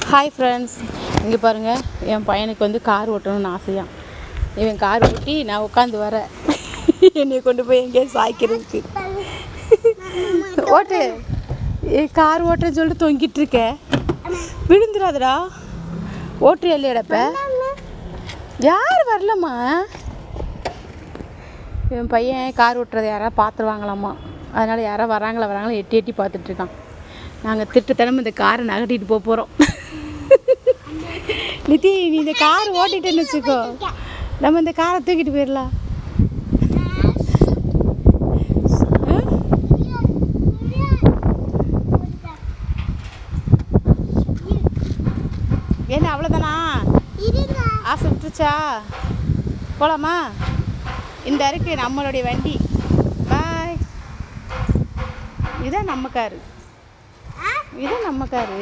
Hi friends, இங்கே பாருங்கள், என் பையனுக்கு வந்து கார் ஓட்டணும்னு ஆசையாக. இவன் கார் ஓட்டி நான் உட்காந்து வரேன். என்னை கொண்டு போய் எங்கேயா சாய்க்கிறதுக்கு. ஓட்டு கார் ஓட்டுன்னு சொல்லிட்டு தொங்கிட்டு இருக்க, விழுந்துடாதடா. ஓட்டுறியா இல்லையாடப்ப? யார் வரலம்மா? என் பையன் கார் ஓட்டுறதை யாராவது பார்த்துருவாங்களாம்மா, அதனால் யாராவது வராங்களா எட்டி எட்டி பார்த்துட்ருக்கான். நாங்கள் திட்டத்தனமாக இந்த காரை நகட்டிட்டு போகிறோம். நிதி, நீ இந்த கார் ஓட்டிட்டேன்னு வச்சுக்கோ, நம்ம இந்த காரை தூக்கிட்டு போயிடலாம். என்ன அவ்வளோதானா? ஆசை விட்டுருச்சா? போகலாமா? இந்த இருக்கு நம்மளுடைய வண்டி. பாய். இதான் நம்ம காரு, இதான் நம்ம காரு.